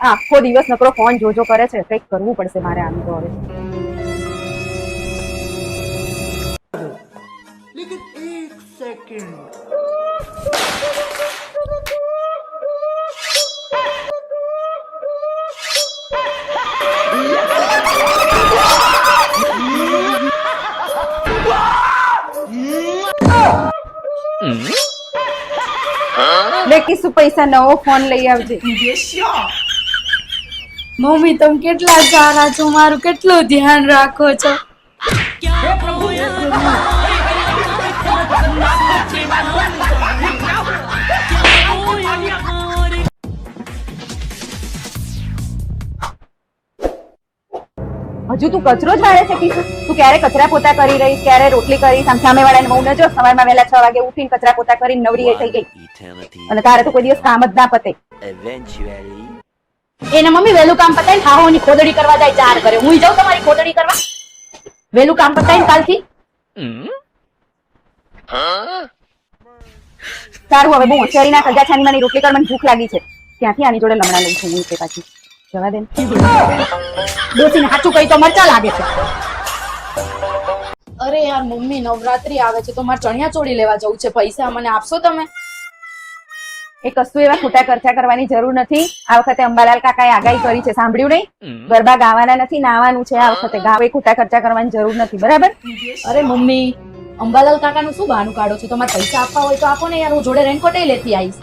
આખો દિવસ નકરો ફોન જોજો કરે છે. કંઈક કરવું પડશે મારે આનું તો હવે. लेकिन एक सेकंड કિસ્સુ પૈસા નવો ફોન લઈ આવજે. મમ્મી તમે કેટલા સારા છો, મારું કેટલું ધ્યાન રાખો છો. હજુ તું કચરો જ વાળે છે કિશુ? તું ક્યારે કચરા પોતા કરી રહી, ક્યારે રોટલી કરી? સામે વાળાને બહુ નજો સવારમાં વહેલા 6 વાગે ઉઠીને કચરા પોતા કરીને નવરી થઈ ગઈ, અને તારે તો કોઈ દિવસ કામ જ ના પતે. એને મમ્મી વહેલું કામ પતાવીને હાહોની ખોદડી કરવા જાય 4 કરે. હું જાઉં તમારી ખોદડી કરવા? વહેલું કામ પતાવીને કાલથી. સારું, હવે બહુ હોશિયારી ના કરજા. છાની માની રોટલી કર, મને ભૂખ લાગી છે. ત્યાંથી આની જોડે લમણા લઉં છું હું તે પાછી. જવા દે. ડોસીને સાચું કહી તો મરચા લાગે છે. અરે યાર મમ્મી, નવરાત્રી આવે છે તો મારે ચણિયા ચોળી લેવા જવું છે. પૈસા મને આપશો તમે? એ કશું એવા ખોટા ખર્ચા કરવાની જરૂર નથી. આ વખતે અંબાલાલ કાકાએ આગાહી કરી છે, સાંભળ્યું નહીં? ગરબા ગાવાના નથી, નાવાનું છે આ વખતે. ગાવે ખોટા ખર્ચા કરવાની જરૂર નથી, બરાબર? અરે મમ્મી, અંબાલાલ કાકાનું શું બહાનું કાઢો છો? તમારે પૈસા આપવા હોય તો આપો ને યાર, હું જોડે રેનકોટ લેતી આવીશ.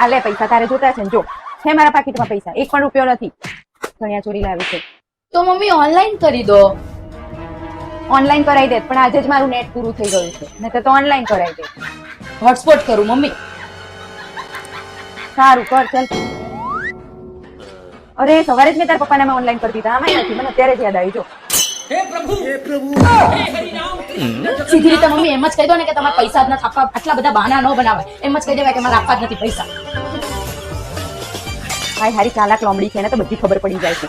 આ લે પૈસા, તારે જોતા છે ને? જો છે મારા પાકીટમાં પૈસા, 1 પણ રૂપિયો નથી. ચણિયા ચોરી લાવી છે તો મમ્મી ઓનલાઈન કરી દો. ઓનલાઈન કરાવી દે, પણ આજે જ મારું નેટ પૂરું થઈ ગયું છે, નહીં તો ઓનલાઈન કરાવી દે. હોટસ્પોટ કરું મમ્મી? સારું કર, ચાલ. અરે સવારે જ મેં તારા પપ્પાને ઓનલાઈન કરી દીધા, આમાં નથી, મને અત્યારે જ યાદ આવી. જો સીધી રીતે મમ્મી એમ જ કહી દો ને કે તમારે પૈસા જ નથી આપવા. આટલા બધા બહાના ન બનાવાય. એમ જ કહી દેવાય કે મારે આપવા જ નથી પૈસા. ભાઈ હારી ચાલાક લોમડી છે ને, તો બધી ખબર પડી જાય છે.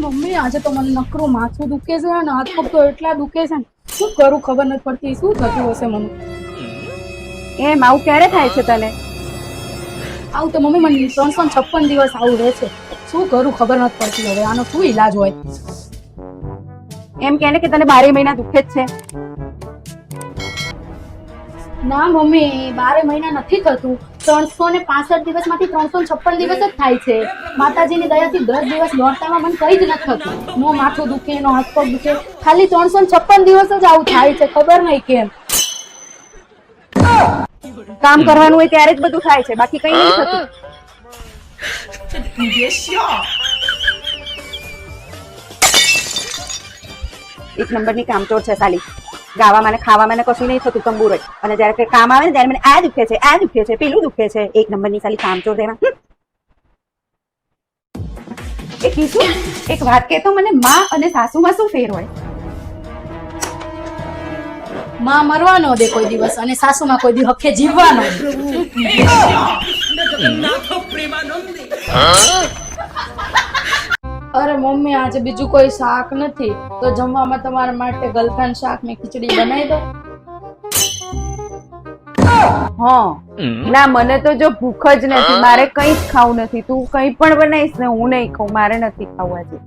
મમ્મી આજે તો મને નકરું માથું દુખે છે ને હાથ પગ તો એટલા દુખે છે ને, શું કરું ખબર નથી પડતી. શું થતું હશે મને? એમ આવું ક્યારે થાય છે તને? આવું તો મમ્મી મને 356 દિવસ આવું રહે છે. શું કરું ખબર નથી પડતી. હવે આનો શું ઈલાજ હોય? એમ કે ને કે તને 12 મહિના દુખે જ છે? ના મમ્મી, 12 મહિના નથી થતું. 365 દિવસમાંથી 356 દિવસ જ થાય છે. માતાજીની દયાથી 10 દિવસ દોડતામાં મને કઈ જ નથી થતું. નો માથું દુખે, નો હાથ પગ દુખે. ખાલી 356 દિવસ જ આવું થાય છે. ખબર નહીં કેમ. કામ કરવાનું હોય ત્યારે જ બધું થાય છે, બાકી કઈ નથી થતું. એક નંબરની કામચોર છે સાલી. ગાવામાં ને ખાવામાં ને કશું નહીં થતું તંબુરો. અને જયારે કઈ કામ આવે ને ત્યારે મને આ દુખે છે, આ દુખે છે, પેલું દુખે છે. એક નંબરની સાલી કામચોર તેમાં. એ કીધું એક વાત કહેતો, મને માં અને સાસુમાં શું ફેર હોય? માં મરવા ન દે કોઈ દિવસ, અને સાસુમાં કોઈ દી હખે જીવવા ન દે. અરે મમ્મી, આજે બીજું કોઈ શાક નથી તો જમવામાં તમારા માટે ગલકાનું શાક ને ખીચડી બનાવી દો. હા ના, મને તો જો ભૂખ જ નથી, મારે કઈ જ ખાવું નથી. તું કઈ પણ બનાવીશ ને હું નહીં ખાઉં, મારે નથી ખાવું આજે.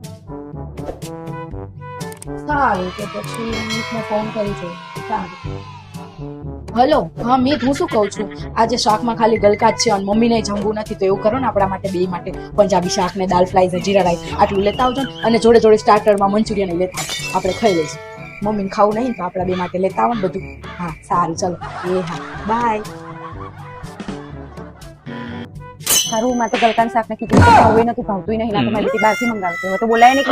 સારું, તો પછી મીતને ફોન કરી જોઉં. સારું. હલો, હા મીત, હું શું કહું છું, આજે શાકમાં ખાલી ગલકા જ છે અને મમ્મીને જમવું નથી, તો એવું કરો ને આપણા માટે, બે માટે પંજાબી શાક ને દાલ ફ્રાય ને જીરા રાઈસ આટલું લેતા આવજો ને, અને જોડે જોડે સ્ટાર્ટરમાં મંચુરિયન લેતા આવજો. આપણે ખાઈ લઈશું. મમ્મીને ખાવું નહીં તો આપણા બે માટે લેતા આવો ને બધું. હા સારું, ચલો. એ હા, બાય. સારું, માં તો ગલકાનું શાક ને ખીચડી ખાવું નથી, ભાવતું નહીં. ના તો મારી બેટી બહારથી મંગાવશે. હવે તો બોલાય નહીં.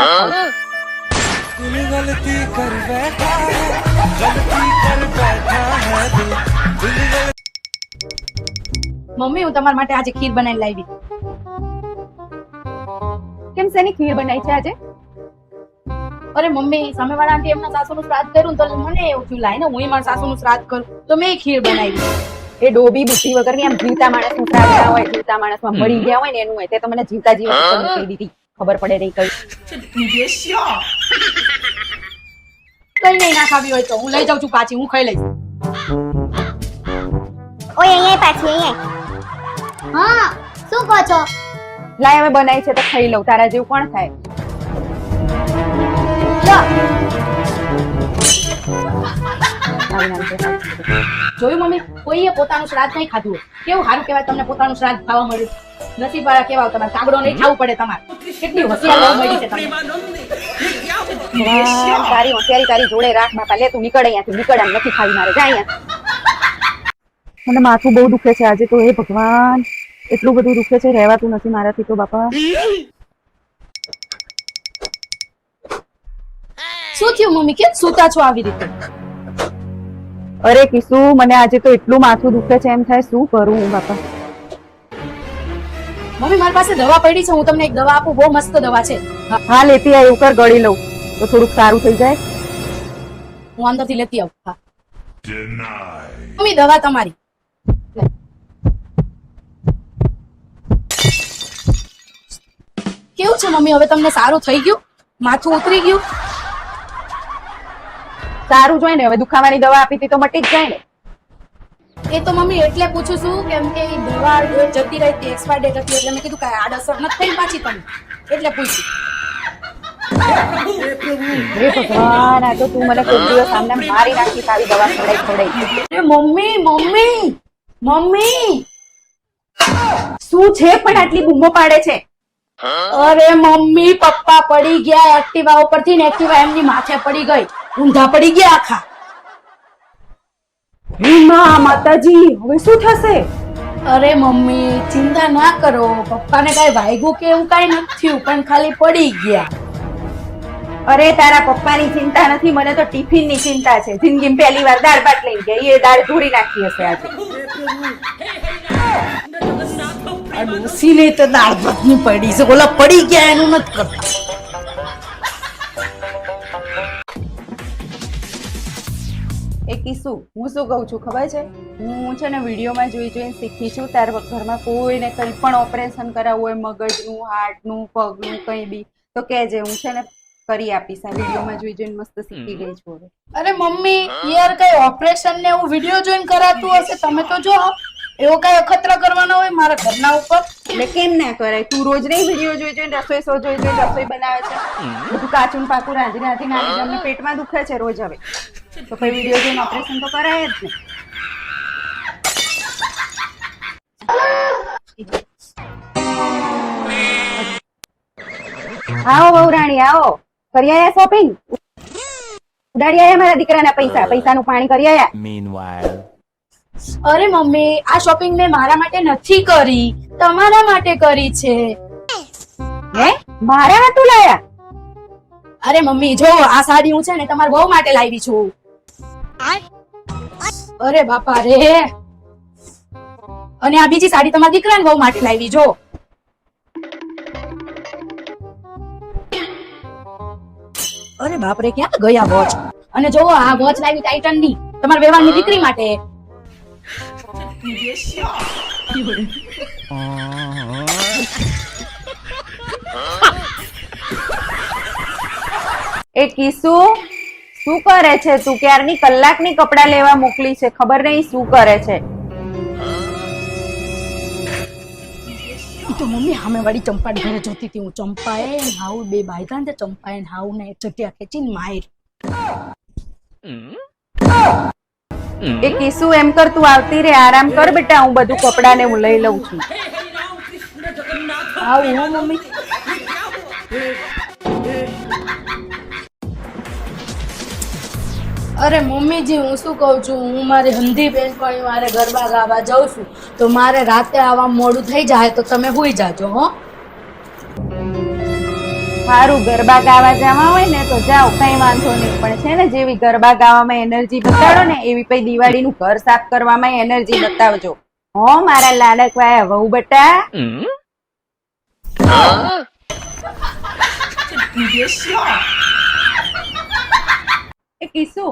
મમ્મી, હું તમારા માટે આજે ખીર બનાવી લાવી. કેમ શેની ખીર બનાવી છે આજે? અરે મમ્મી, સામેવાળા આંટી એમના સાસુનું શ્રાદ્ધ કર્યું તો મને એવું થયું લાઈને હું મારા સાસુનું શ્રાદ્ધ કરું, તો મેં ખીર બનાવી. એ ડોબી બુદ્ધિ વગરની આમ જીવતા માણસનું શ્રાદ્ધ ના હોય, જીવતા માણસમાં મળી ગયા હોય ને એનું હોય. તે તો મને જીવતા જીવતા કહી દીધી, ખબર પડે નહીં કઈ. કઈ નહીં, ના ખાવી હોય તો હું લઈ જાઉં છું પાછી, હું ખાઈ લઈશ. ઓય અહીંયા પાછી અહીંયા હા શું કહો છો? લાય હવે બનાવી છે તો ખાઈ લઉં, તારા જેવું કોણ થાય? લો આવી નાખજે. જોયું મમ્મી, કોઈએ પોતાનું શ્રાદ્ધ નહીં ખાધું હોય. કેવું સારું કહેવાય તમને પોતાનું શ્રાદ્ધ ખાવા મળ્યું. નસીબવાળા કેવા તમારે કાગડો નહીં ખાવું પડે તમારે. કેટલી હોશિયાર બહુ મળી છે તમને. ભગવાન, તારી હોશિયારી તારી જોડે રાખ બાપા. લે તું નીકળ અહીંયાથી, નીકળ. આમ નથી ખાવી મારે, જા અહીંયા. મને માથું બહુ દુખે છે આજે તો. હે ભગવાન, એટલું બધું દુખે છે, રહેવાતું નથી મારાથી તો બાપા. શું થયું મમ્મી, કેમ સૂતા છો આવી રીતે? અરે કિશુ, મને આજે તો એટલું માથું દુખે છે, એમ થાય શું કરું હું બાપા. મમ્મી મારી પાસે દવા પડી છે, હું તમને એક દવા આપું, બહુ મસ્ત દવા છે. હા લેતી આ, એવું કર, ગળી લઉં તો થોડુંક સારું થઈ જાય. હું અંદરથી લેતી આવું. હા મમ્મી, દવા તમારી. કેવું છે મમ્મી, હવે તમને સારું થઈ ગયું? માથું ઉતરી ગયું? સારું જોઈ ને, હવે દુખાવાની દવા આપી હતી તો મટી જ જાય ને. એ તો મમ્મી એટલે પૂછું છું કેમ કે ઈ દવા જતી રહી હતી, એક્સપાયર ડેટ હતી, એટલે મેં કીધું કાંઈ આડઅસર નથી થઈ પાછી તમને, એટલે પૂછ્યું. હે ભગવાન, આ તો તું મને કોઈ દિવસ આમને મારી નાખી આવી દવા ખવડાઈ. અરે મમ્મી મમ્મી મમ્મી, શું છે પણ આટલી બૂમો પાડે છે? અરે મમ્મી, પપ્પા પડી ગયા એક્ટિવા ઉપરથી ને એક્ટિવા એમની માથે પડી ગઈ, ઊંધા પડી ગયા આખા. હે માં, માતાજી, હવે શું થશે? અરે મમ્મી ચિંતા ના કરો, પપ્પાને કઈ વાગ્યું કે એવું કઈ નથી થયું, પણ ખાલી પડી ગયા. અરે તારા પપ્પાની ચિંતા નથી, મને તો ટિફિન ની ચિંતા છે. જિંદગીમાં પહેલી વાર દાળ ભાત લઈને ગયા, એ દાળ ધોરી નાખી હશે આજે. આ ડોસીને તો દાળ ભાતની પડી છે, ઓલા પડી ગયા એનું નથી કરતા. એ કિસ્સુ, હું શું કહું છું ખબર છે? હું છે ને વિડીયોમાં જોઈને શીખી છું. તાર ઘરમાં કોઈને કંઈ પણ ઓપરેશન કરાવવું હોય, મગજનું, હાર્ટનું, પગનું, કંઈ બી, તો કહેજે, હું છે ને કરી આપીશ. આ વિડીયોમાં જોઈને મસ્ત શીખી ગઈ છું હવે. અરે મમ્મી યાર, કઈ ઓપરેશન ને એવું વિડીયો જોઈન કરાતું હશે, તમે તો જો એવો કઈ અખતરા કરવાનો હોય મારા ઘરના ઉપર. એટલે કેમ ના કરાય? તું રોજ નહીં વિડીયો જોઈને રસોઈ જોઈને રસોઈ બનાવે છે? બધું કાચું ને પાકું રાંધી રાંધીને આવી અમને પેટમાં દુખે છે રોજ હવે. તો કોઈ વિડીયો જોઈને ઓપરેશન તો કરાય જ ને. આવો બહુ રાણી, આવો. કરી આયા શોપિંગ? ઉડાડી આયા મારા દીકરાના પૈસા? પૈસાનું પાણી કરી આયા? અરે મમ્મી, આ શોપિંગ મેં મારા માટે નથી કરી, તમારા માટે કરી છે. હે, મારા હાટું લાયા? અરે મમ્મી જો, આ સાડી હું છે ને તમારા બહુ માટે લાવી છું. અરે બાપા રે, અને આ બીજી સાડી તમારા દીકરાને બહુ માટે લાવી જો. અરે બાપ રે, ક્યાં ગયા વોચ? અને જો આ વોચ લાવી ટાઇટન ની તમારા વેવાણની દીકરી માટે. એ કિસુ, શું કરે છે તું? ક્યારની કલાકની કપડા લેવા મોકલી છે, ખબર નહીં શું કરે છે. ઈ તો મમ્મી સામે વાળી ચંપાને ઘરે જોતી હતી હું. ચંપાએ ને હાઉ બે બાયતા ને ચંપાએ ને હાઉ ને ચટિયા ખેંચીને માર. એ કિસુ, એમ કર, તું આવતી રે, આરામ કર બેટા, હું બધું કપડા ને હું લઈ લઉં છું. આવું હો મમ્મી. અરે મમ્મીજી, હું શું કહું છું, હું મારી હંધી બેનપણી મારે ગરબા ગાવા જાઉં છું, તો મારે રાતે આવા મોડું થઈ જાય તો તમે હુઈ જાજો હો. સારું, ગરબા ગાવા જવા હોય ને તો જાઓ, કઈ વાંધો નહીં, પણ છે ને જેવી ગરબા ગાવામાં એનર્જી બતાડો ને એવી પછી દિવાળીનું ઘર સાફ કરવામાં એનર્જી બતાવજો હો મારા લાડકવાયા વહુ બટા. એ કિસ્સો,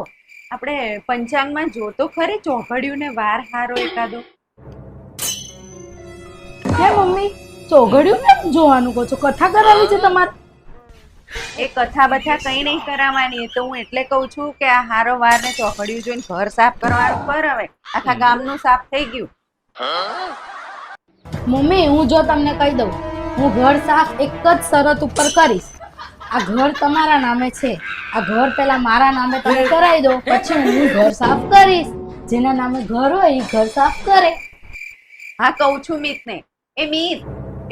આપણે પંચાંગમાં જોતો ખરી ચોઘડિયું ને વાર હારો એકાદો? હે મમ્મી, ચોઘડિયું ને જોવાનું કહો છો? કથા કરાવી છે તમારે? એ કથા બથા કઈ નહીં કરાવવાની, તો હું એટલે કઉ છું કે આ હારો વાર ને ચોઘડિયું જોઈને ઘર સાફ કરવાનું કર. હવે આખા ગામનું સાફ થઈ ગયું. મમ્મી હું જો તમને કહી દઉં, હું ઘર સાફ એક જ શરત ઉપર કરીશ. આ ઘર તમારા નામે છે, આ ઘર પેલા મારા નામે તમે કરાવી દો, પછી હું ઘર સાફ કરીશ. જેના નામે ઘર હોય એ ઘર સાફ કરે. હા કહું છું મિતને, એ મિત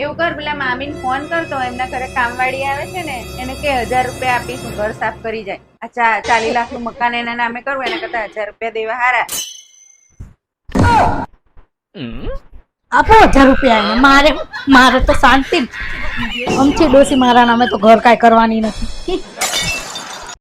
એવું કર, પેલા મામીને ફોન કરતો, એમના ઘરે કામવાળી આવે છે ને, એને કે 1000 રૂપિયા આપીશ, હું ઘર સાફ કરી જાય. આ 40 લાખનું મકાન એના નામે કરવું, એના કરતા 1000 રૂપિયા દેવા હારા. આપો 1000 રૂપિયા એને. મારે તો શાંતિ. અમથી ડોસી મારા નામે તો ઘર કાંઈ કરવાની નથી.